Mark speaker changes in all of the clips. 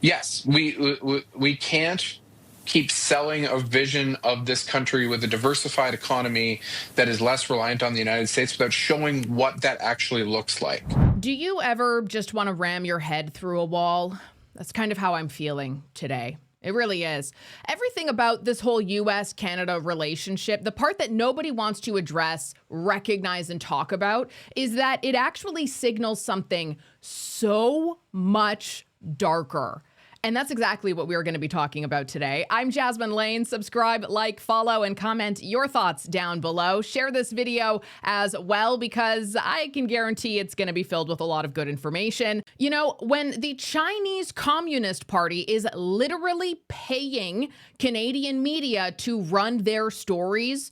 Speaker 1: Yes, we can't keep selling a vision of this country with a diversified economy that is less reliant on the United States without showing what that actually looks like.
Speaker 2: Do you ever just want to ram your head through a wall? That's kind of how I'm feeling today. It really is. Everything about this whole US Canada relationship, the part that nobody wants to address, recognize, and talk about is that it actually signals something so much darker. And that's exactly what we're going to be talking about today. I'm Jasmine Lane. Subscribe, like, follow, and comment your thoughts down below. Share this video as well because I can guarantee it's going to be filled with a lot of good information. You know, when the Chinese Communist Party is literally paying Canadian media to run their stories,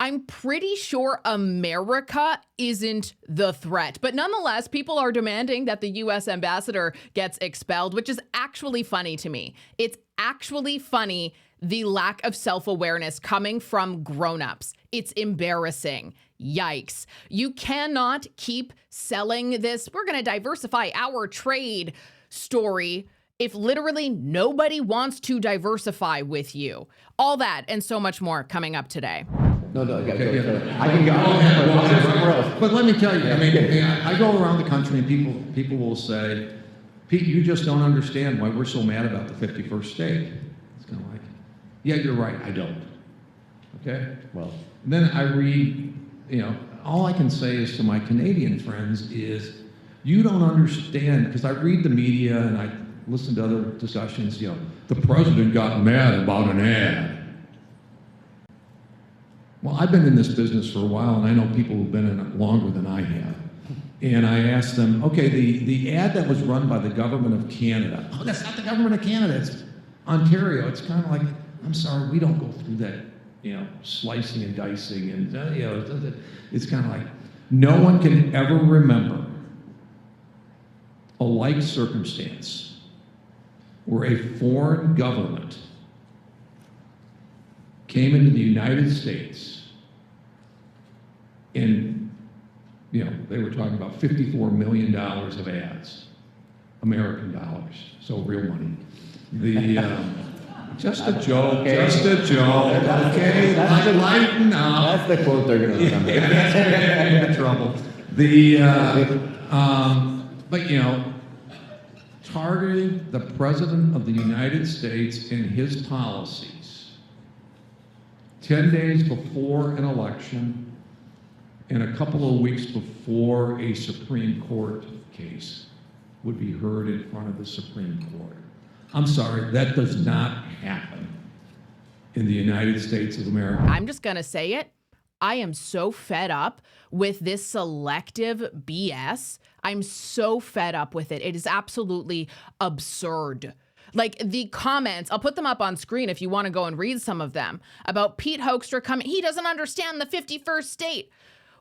Speaker 2: I'm pretty sure America isn't the threat. But nonetheless, people are demanding that the US ambassador gets expelled, which is actually funny to me. It's actually funny, the lack of self-awareness coming from grown-ups. It's embarrassing. Yikes. You cannot keep selling this, we're going to diversify our trade story if literally nobody wants to diversify with you. All that and so much more coming up today.
Speaker 3: No, I can go.
Speaker 4: But let me tell you, I mean, I go around the country and people will say, Pete, you just don't understand why we're so mad about the 51st state. It's kind of like, yeah, you're right, I don't. Okay?
Speaker 3: Well,
Speaker 4: And then I read, all I can say is to my Canadian friends is, you don't understand, because I read the media and I listen to other discussions, the president got mad about an ad. Well, I've been in this business for a while, and I know people who've been in it longer than I have. And I asked them, okay, the ad that was run by the government of Canada, oh, that's not the government of Canada, it's Ontario. It's kind of like, I'm sorry, we don't go through that, slicing and dicing, and, it's kind of like, no one can ever remember a like circumstance where a foreign government came into the United States and, they were talking about $54 million of ads, American dollars, so real money. Just a joke, okay, lighten up.
Speaker 3: That's the quote they're going to remember.
Speaker 4: In trouble. But targeting the President of the United States and his policies 10 days before an election and a couple of weeks before a Supreme Court case would be heard in front of the Supreme Court. I'm sorry, that does not happen in the United States of America.
Speaker 2: I'm just going to say it. I am so fed up with this selective BS. I'm so fed up with it. It is absolutely absurd. Like the comments, I'll put them up on screen if you want to go and read some of them, about Pete Hoekstra coming. He doesn't understand the 51st state.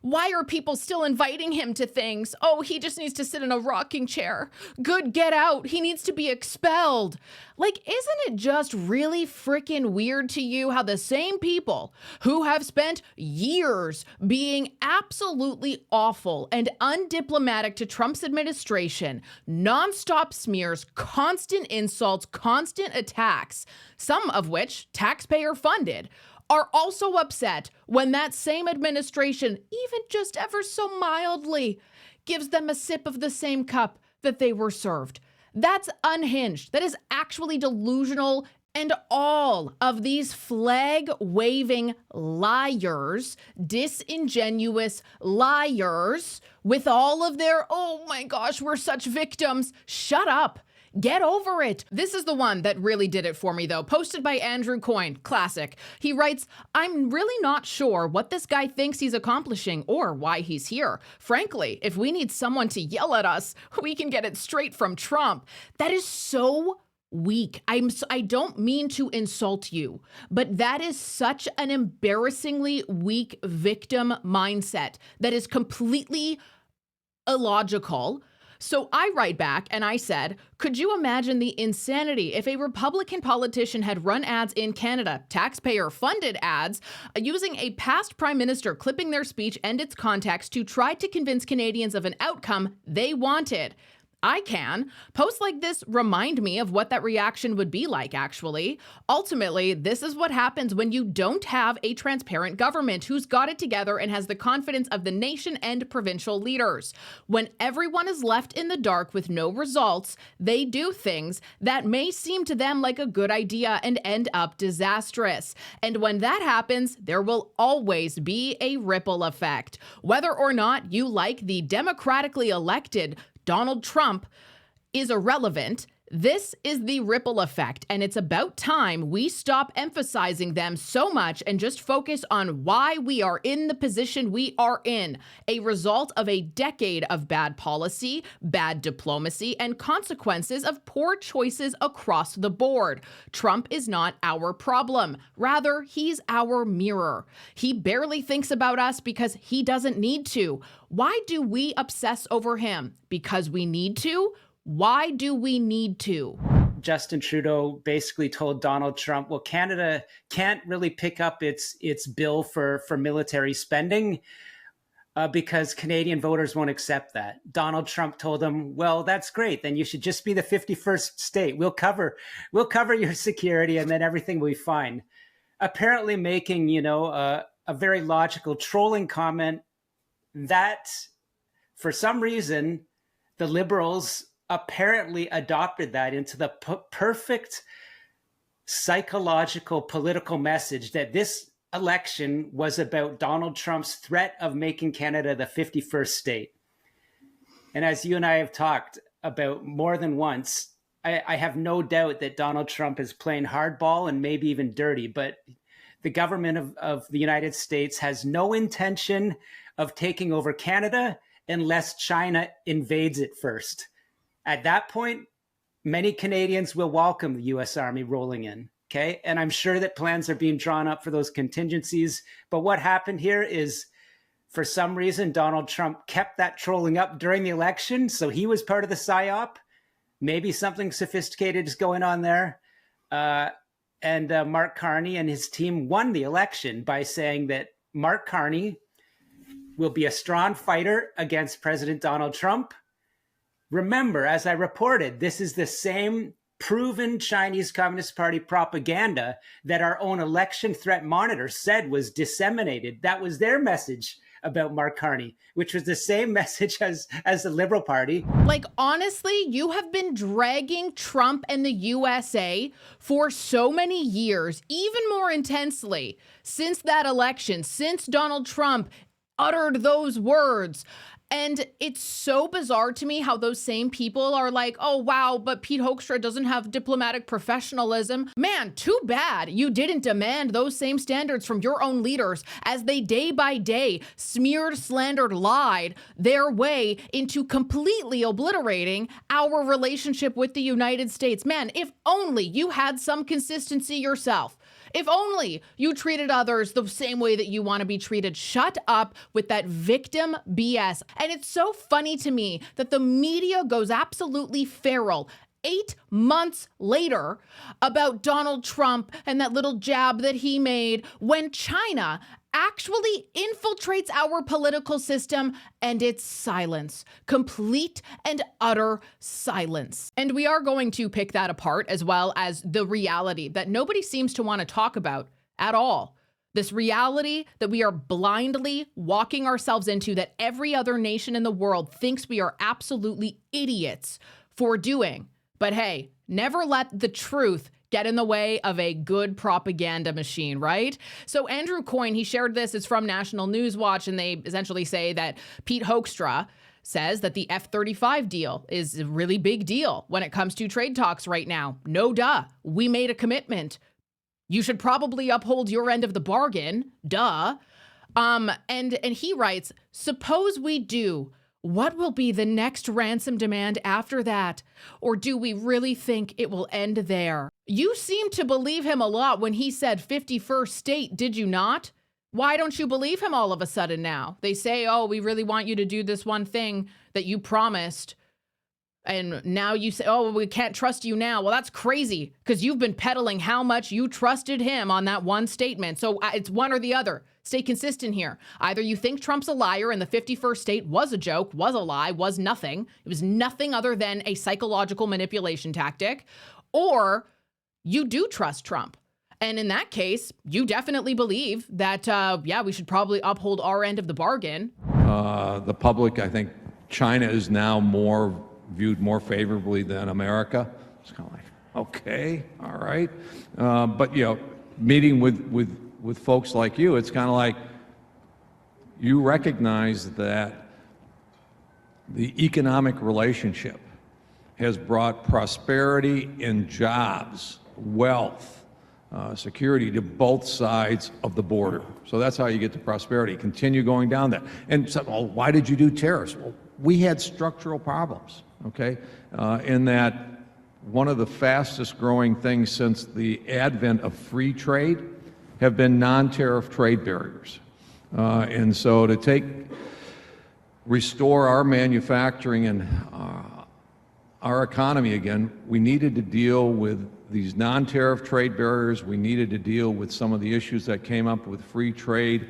Speaker 2: Why are people still inviting him to things? Oh, he just needs to sit in a rocking chair. Good, get out. He needs to be expelled. Like, isn't it just really freaking weird to you how the same people who have spent years being absolutely awful and undiplomatic to Trump's administration, nonstop smears, constant insults, constant attacks, some of which taxpayer funded, are also upset when that same administration, even just ever so mildly, gives them a sip of the same cup that they were served. That's unhinged. That is actually delusional. And all of these flag-waving liars, disingenuous liars, with all of their, oh my gosh, we're such victims, shut up. Get over it. This is the one that really did it for me, though. Posted by Andrew Coyne. Classic. He writes, I'm really not sure what this guy thinks he's accomplishing or why he's here. Frankly, if we need someone to yell at us, we can get it straight from Trump. That is so weak. I don't mean to insult you, but that is such an embarrassingly weak victim mindset that is completely illogical. So I write back and I said, could you imagine the insanity if a Republican politician had run ads in Canada, taxpayer-funded ads, using a past prime minister clipping their speech and its context to try to convince Canadians of an outcome they wanted? I can. Posts like this remind me of what that reaction would be like, actually. Ultimately, this is what happens when you don't have a transparent government who's got it together and has the confidence of the nation and provincial leaders. When everyone is left in the dark with no results, they do things that may seem to them like a good idea and end up disastrous. And when that happens, there will always be a ripple effect. Whether or not you like the democratically elected Donald Trump is irrelevant. This is the ripple effect, and it's about time we stop emphasizing them so much and just focus on why we are in the position we are in, a result of a decade of bad policy, bad diplomacy, and consequences of poor choices across the board. Trump is not our problem. Rather, he's our mirror. He barely thinks about us because he doesn't need to. Why do we obsess over him? Because we need to? Why do we need to?
Speaker 5: Justin Trudeau basically told Donald Trump, well, Canada can't really pick up its bill for military spending because Canadian voters won't accept that. Donald Trump told him, well, that's great. Then you should just be the 51st state. We'll cover your security and then everything will be fine. Apparently making, a very logical trolling comment that for some reason, the Liberals apparently adopted that into the perfect psychological political message that this election was about Donald Trump's threat of making Canada the 51st state. And as you and I have talked about more than once, I have no doubt that Donald Trump is playing hardball and maybe even dirty, but the government of the United States has no intention of taking over Canada unless China invades it first. At that point, many Canadians will welcome the U.S. Army rolling in, okay? And I'm sure that plans are being drawn up for those contingencies. But what happened here is, for some reason, Donald Trump kept that trolling up during the election, so he was part of the PSYOP. Maybe something sophisticated is going on there. And Mark Carney and his team won the election by saying that Mark Carney will be a strong fighter against President Donald Trump. Remember, as I reported, this is the same proven Chinese Communist Party propaganda that our own election threat monitor said was disseminated. That was their message about Mark Carney, which was the same message as the Liberal Party.
Speaker 2: Like, honestly, you have been dragging Trump and the USA for so many years, even more intensely since that election, since Donald Trump uttered those words. And it's so bizarre to me how those same people are like, oh, wow, but Pete Hoekstra doesn't have diplomatic professionalism. Man, too bad you didn't demand those same standards from your own leaders as they day by day smeared, slandered, lied their way into completely obliterating our relationship with the United States. Man, if only you had some consistency yourself. If only you treated others the same way that you want to be treated. Shut up with that victim BS. And it's so funny to me that the media goes absolutely feral 8 months later about Donald Trump and that little jab that he made when China actually infiltrates our political system, and it's silence, complete and utter silence. And we are going to pick that apart, as well as the reality that nobody seems to want to talk about at all. This reality that we are blindly walking ourselves into, that every other nation in the world thinks we are absolutely idiots for doing. But hey, never let the truth get in the way of a good propaganda machine, right? So Andrew Coyne, he shared this. It's from National News Watch, and they essentially say that Pete Hoekstra says that the F-35 deal is a really big deal when it comes to trade talks right now. No duh. We made a commitment. You should probably uphold your end of the bargain. Duh. And he writes, suppose we do. What will be the next ransom demand after that? Or do we really think it will end there? You seem to believe him a lot when he said 51st state, did you not? Why don't you believe him all of a sudden now? They say, oh, we really want you to do this one thing that you promised. And now you say, oh, we can't trust you now. Well, that's crazy because you've been peddling how much you trusted him on that one statement. So it's one or the other. Stay consistent here. Either you think Trump's a liar and the 51st state was a joke, was a lie, was nothing. It was nothing other than a psychological manipulation tactic, or you do trust Trump. And in that case, you definitely believe that, we should probably uphold our end of the bargain.
Speaker 4: The public, I think China is now viewed more favorably than America. It's kind of like, okay, all right. But, meeting with folks like you, it's kind of like you recognize that the economic relationship has brought prosperity and jobs, wealth, security to both sides of the border. So that's how you get to prosperity. Continue going down that. And so, well, why did you do tariffs? Well, we had structural problems, okay? In that one of the fastest growing things since the advent of free trade have been non-tariff trade barriers. And so to restore our manufacturing and our economy again, we needed to deal with these non-tariff trade barriers. We needed to deal with some of the issues that came up with free trade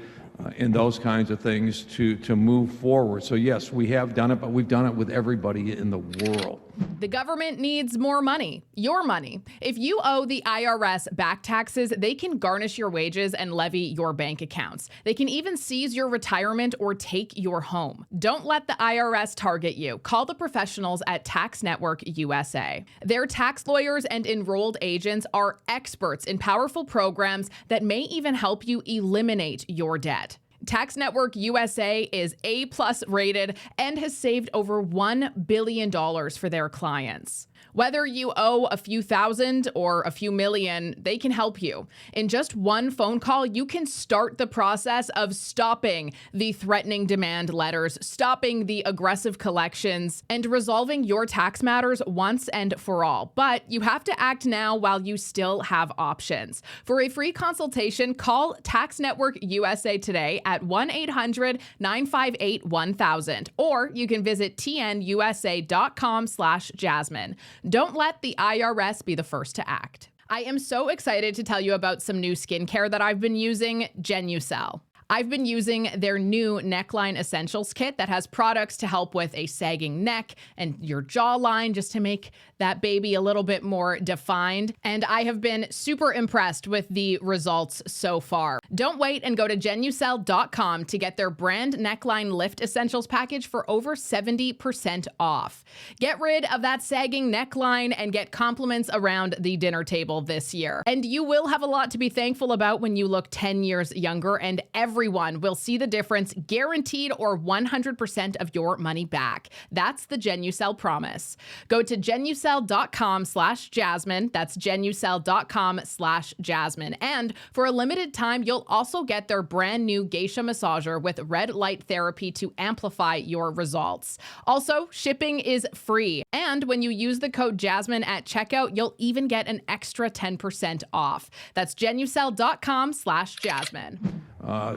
Speaker 4: and those kinds of things to move forward. So yes, we have done it, but we've done it with everybody in the world.
Speaker 2: The government needs more money, your money. If you owe the IRS back taxes, they can garnish your wages and levy your bank accounts. They can even seize your retirement or take your home. Don't let the IRS target you. Call the professionals at Tax Network USA. Their tax lawyers and enrolled agents are experts in powerful programs that may even help you eliminate your debt. Tax Network USA is A+ rated and has saved over $1 billion for their clients. Whether you owe a few thousand or a few million, they can help you. In just one phone call, you can start the process of stopping the threatening demand letters, stopping the aggressive collections, and resolving your tax matters once and for all. But you have to act now while you still have options. For a free consultation, call Tax Network USA today at 1-800-958-1000, or you can visit tnusa.com/Jasmine. Don't let the IRS be the first to act. I am so excited to tell you about some new skincare that I've been using, Genucel. I've been using their new Neckline Essentials Kit that has products to help with a sagging neck and your jawline, just to make that baby a little bit more defined. And I have been super impressed with the results so far. Don't wait and go to Genucel.com to get their brand Neckline Lift Essentials package for over 70% off. Get rid of that sagging neckline and get compliments around the dinner table this year. And you will have a lot to be thankful about when you look 10 years younger, and everyone will see the difference, guaranteed, or 100% of your money back. That's the Genucel promise. Go to Genucel.com/Jasmine. That's Genucel.com/Jasmine. And for a limited time, you'll also get their brand new geisha massager with red light therapy to amplify your results. Also, shipping is free. And when you use the code Jasmine at checkout, you'll even get an extra 10% off. That's Genucel.com/Jasmine.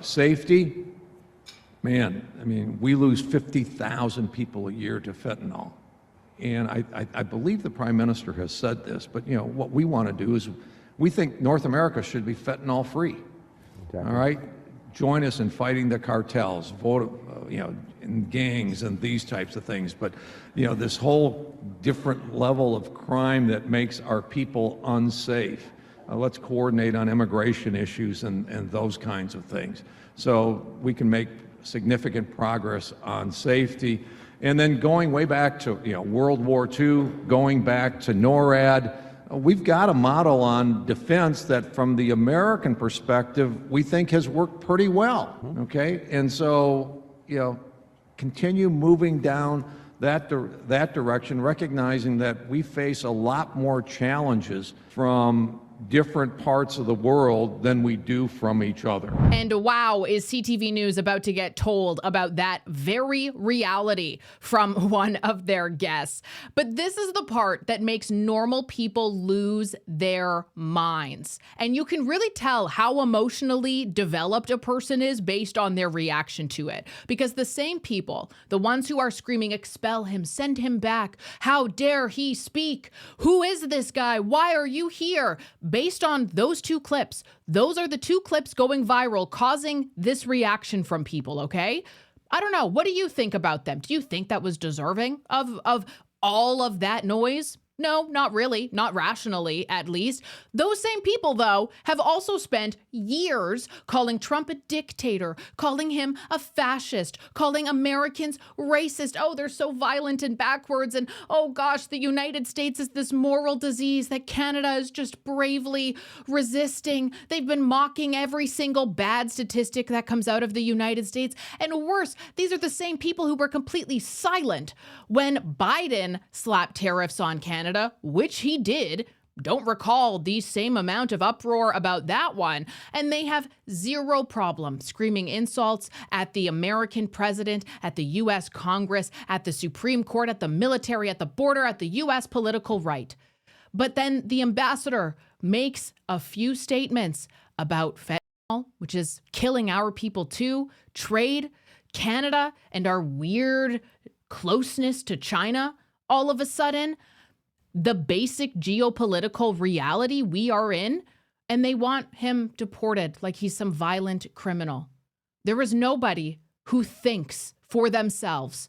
Speaker 4: Safety, man, I mean, we lose 50,000 people a year to fentanyl. And I believe the Prime Minister has said this, but what we want to do is we think North America should be fentanyl free. Exactly. All right? Join us in fighting the cartels, vote, in gangs and these types of things. But, this whole different level of crime that makes our people unsafe. Let's coordinate on immigration issues and those kinds of things, so we can make significant progress on safety. And then going way back to World War II, going back to NORAD, we've got a model on defense that from the American perspective we think has worked pretty well, okay? And so, continue moving down that direction, recognizing that we face a lot more challenges from different parts of the world than we do from each other.
Speaker 2: And wow, is CTV News about to get told about that very reality from one of their guests. But this is the part that makes normal people lose their minds. And you can really tell how emotionally developed a person is based on their reaction to it. Because the same people, the ones who are screaming, expel him, send him back, how dare he speak, who is this guy, why are you here, based on those two clips, those are the two clips going viral, causing this reaction from people, okay? I don't know. What do you think about them? Do you think that was deserving of all of that noise? No, not really, not rationally, at least. Those same people, though, have also spent years calling Trump a dictator, calling him a fascist, calling Americans racist. Oh, they're so violent and backwards. And oh gosh, the United States is this moral disease that Canada is just bravely resisting. They've been mocking every single bad statistic that comes out of the United States. And worse, these are the same people who were completely silent when Biden slapped tariffs on Canada, which he did. Don't recall the same amount of uproar about that one. And they have zero problem screaming insults at the American president, at the U.S. Congress, at the Supreme Court, at the military, at the border, at the U.S. political right. But then the ambassador makes a few statements about fentanyl, which is killing our people too, trade, Canada, and our weird closeness to China. All of a sudden, the basic geopolitical reality we are in, and they want him deported like he's some violent criminal. There is nobody who thinks for themselves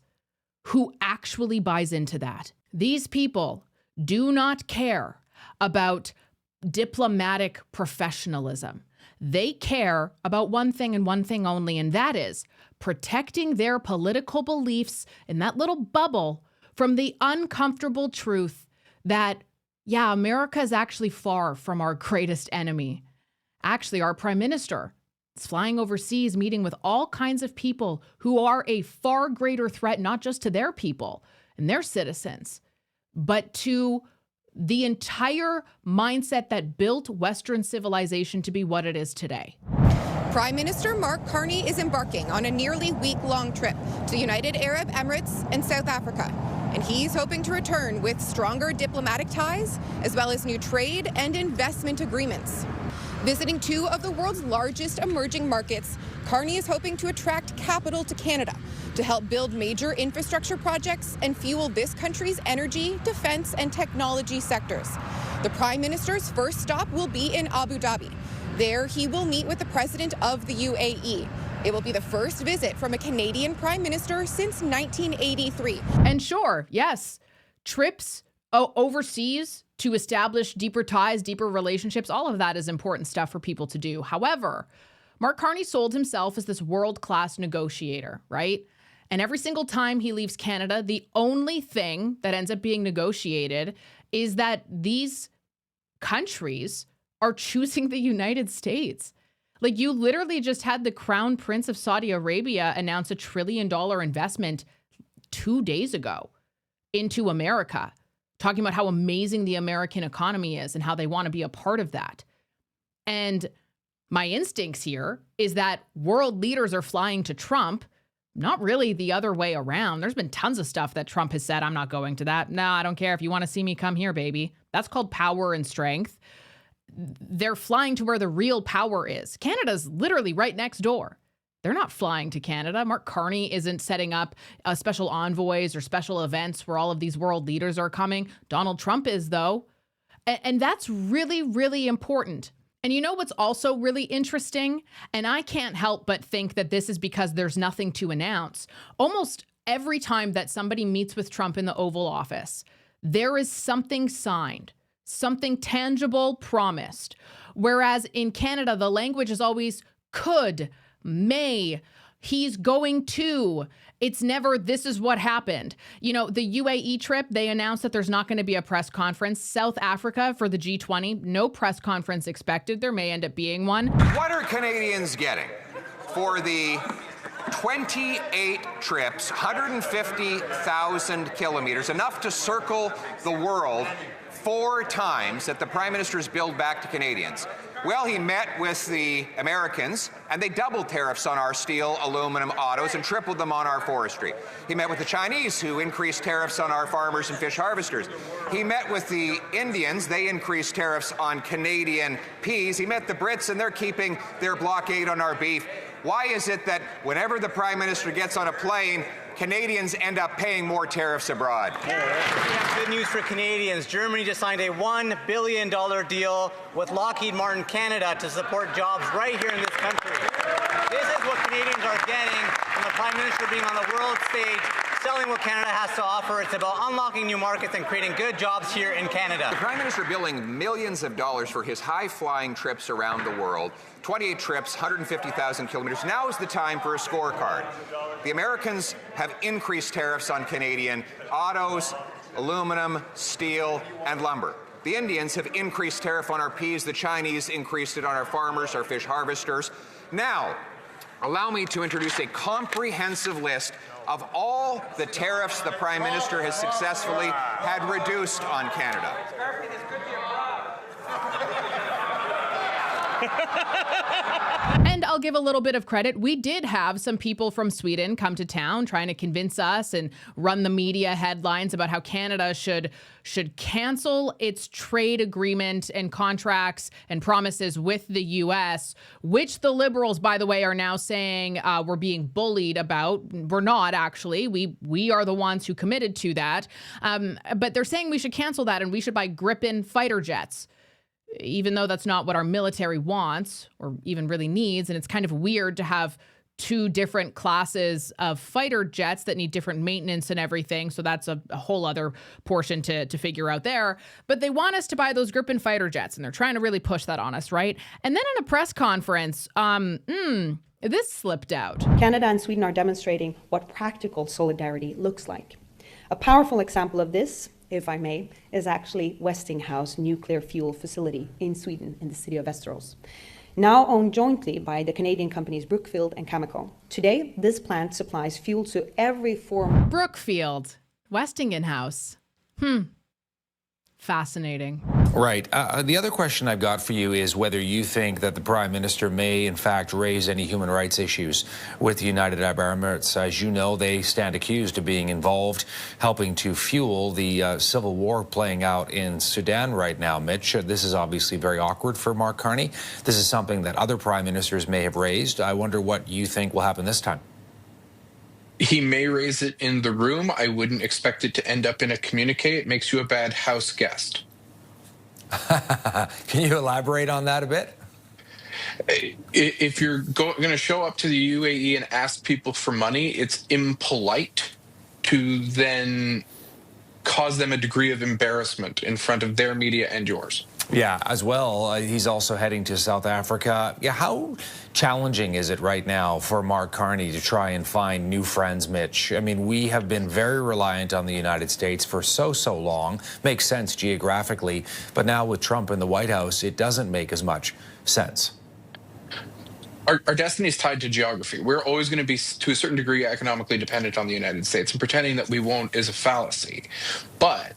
Speaker 2: who actually buys into that. These people do not care about diplomatic professionalism. They care about one thing and one thing only, and that is protecting their political beliefs in that little bubble from the uncomfortable truth that, yeah, America is actually far from our greatest enemy. Actually, our prime minister is flying overseas, meeting with all kinds of people who are a far greater threat, not just to their people and their citizens, but to the entire mindset that built Western civilization to be what it is today.
Speaker 6: Prime Minister Mark Carney is embarking on a nearly week-long trip to United Arab Emirates and South Africa. And he's hoping to return with stronger diplomatic ties, as well as new trade and investment agreements. Visiting two of the world's largest emerging markets, Carney is hoping to attract capital to Canada to help build major infrastructure projects and fuel this country's energy, defense, and technology sectors. The Prime Minister's first stop will be in Abu Dhabi. There, he will meet with the President of the UAE. It will be the first visit from a Canadian Prime Minister since 1983.
Speaker 2: And sure, yes, trips overseas to establish deeper ties, deeper relationships, all of that is important stuff for people to do. However, Mark Carney sold himself as this world-class negotiator, right? And every single time he leaves Canada, the only thing that ends up being negotiated is that these countries are choosing the United States. Like, you literally just had the Crown Prince of Saudi Arabia announce $1 trillion investment 2 days ago into America, talking about how amazing the American economy is and how they want to be a part of that. And my instincts here is that world leaders are flying to Trump, not really the other way around. There's been tons of stuff that Trump has said, I'm not going to that. No, I don't care. If you want to see me, come here, baby. That's called power and strength. They're flying to where the real power is. Canada's literally right next door. They're not flying to Canada. Mark Carney isn't setting up special envoys or special events where all of these world leaders are coming. Donald Trump is, though. And that's really, really important. And you know what's also really interesting? And I can't help but think that this is because there's nothing to announce. Almost every time that somebody meets with Trump in the Oval Office, there is something signed, something tangible promised. Whereas in Canada, the language is always could, may, he's going to. It's never, this is what happened. You know, the UAE trip, they announced that there's not going to be a press conference. South Africa for the G20, no press conference expected. There may end up being one.
Speaker 7: What are Canadians getting for the 28 trips, 150,000 kilometers, enough to circle the world 4 times that the Prime Minister's billed back to Canadians? Well, he met with the Americans, and they doubled tariffs on our steel, aluminum, autos, and tripled them on our forestry. He met with the Chinese, who increased tariffs on our farmers and fish harvesters. He met with the Indians. They increased tariffs on Canadian peas. He met the Brits, and they're keeping their blockade on our beef. Why is it that whenever the Prime Minister gets on a plane, Canadians end up paying more tariffs abroad.
Speaker 8: We have good news for Canadians. Germany just signed a $1 billion deal with Lockheed Martin Canada to support jobs right here in this country. This is what Canadians are getting from the Prime Minister being on the world stage, selling what Canada has to offer. It's about unlocking new markets and creating good jobs here in Canada.
Speaker 7: The Prime Minister billing millions of dollars for his high-flying trips around the world. 28 trips, 150,000 kilometers. Now is the time for a scorecard. The Americans have increased tariffs on Canadian autos, aluminum, steel, and lumber. The Indians have increased tariff on our peas. The Chinese increased it on our farmers, our fish harvesters. Now, allow me to introduce a comprehensive list of all the tariffs the Prime Minister has successfully had reduced on Canada.
Speaker 2: And I'll give a little bit of credit. We did have some people from Sweden come to town trying to convince us and run the media headlines about how Canada should cancel its trade agreement and contracts and promises with the U.S., which the Liberals, by the way, are now saying we're being bullied about. We're not, actually. We are the ones who committed to that. But they're saying we should cancel that and we should buy Gripen fighter jets, even though that's not what our military wants or even really needs. And it's kind of weird to have two different classes of fighter jets that need different maintenance and everything. So that's a whole other portion to figure out there. But they want us to buy those Gripen fighter jets, and they're trying to really push that on us, right? And then in a press conference, this slipped out.
Speaker 9: Canada and Sweden are demonstrating what practical solidarity looks like. A powerful example of this, if I may, is actually Westinghouse nuclear fuel facility in Sweden in the city of Västerås, now owned jointly by the Canadian companies Brookfield and Cameco. Today, this plant supplies fuel to every form.
Speaker 2: Brookfield, Westinghouse. Fascinating.
Speaker 10: Right. The other question I've got for you is whether you think that the Prime Minister may, in fact, raise any human rights issues with the United Arab Emirates. As you know, they stand accused of being involved, helping to fuel the civil war playing out in Sudan right now, Mitch. This is obviously very awkward for Mark Carney. This is something that other Prime Ministers may have raised. I wonder what you think will happen this time.
Speaker 1: He may raise it in the room. I wouldn't expect it to end up in a communique. It makes you a bad house guest.
Speaker 10: Can you elaborate on that a bit?
Speaker 1: If you're going to show up to the UAE and ask people for money, it's impolite to then cause them a degree of embarrassment in front of their media and yours.
Speaker 10: Yeah, as well. He's also heading to South Africa. Yeah, how challenging is it right now for Mark Carney to try and find new friends, Mitch? I mean, we have been very reliant on the United States for so long. Makes sense geographically, but now with Trump in the White House, it doesn't make as much sense.
Speaker 1: Our destiny is tied to geography. We're always going to be, to a certain degree, economically dependent on the United States, and pretending that we won't is a fallacy. But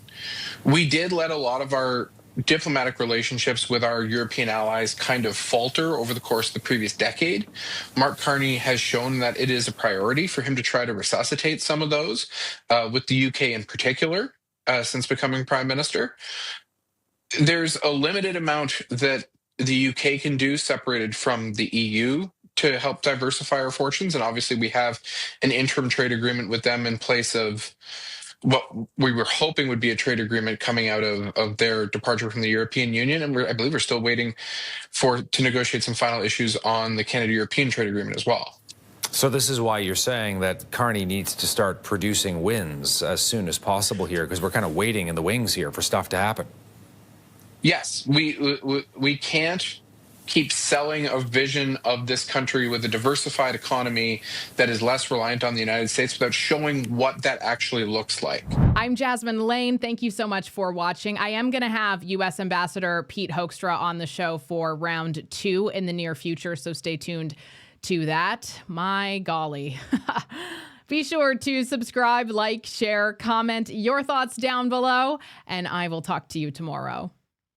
Speaker 1: we did let a lot of our diplomatic relationships with our European allies kind of falter over the course of the previous decade. Mark Carney has shown that it is a priority for him to try to resuscitate some of those, with the UK in particular, since becoming Prime Minister. There's a limited amount that the UK can do separated from the EU to help diversify our fortunes. And obviously we have an interim trade agreement with them in place of what we were hoping would be a trade agreement coming out of their departure from the European Union. And I believe we're still waiting to negotiate some final issues on the Canada-European trade agreement as well.
Speaker 10: So this is why you're saying that Carney needs to start producing wins as soon as possible here, because we're kind of waiting in the wings here for stuff to happen.
Speaker 1: Yes, we can't keep selling a vision of this country with a diversified economy that is less reliant on the United States without showing what that actually looks like.
Speaker 2: I'm Jasmine Lane. Thank you so much for watching. I am going to have U.S. Ambassador Pete Hoekstra on the show for round 2 in the near future, so stay tuned to that. My golly. Be sure to subscribe, like, share, comment your thoughts down below, and I will talk to you tomorrow.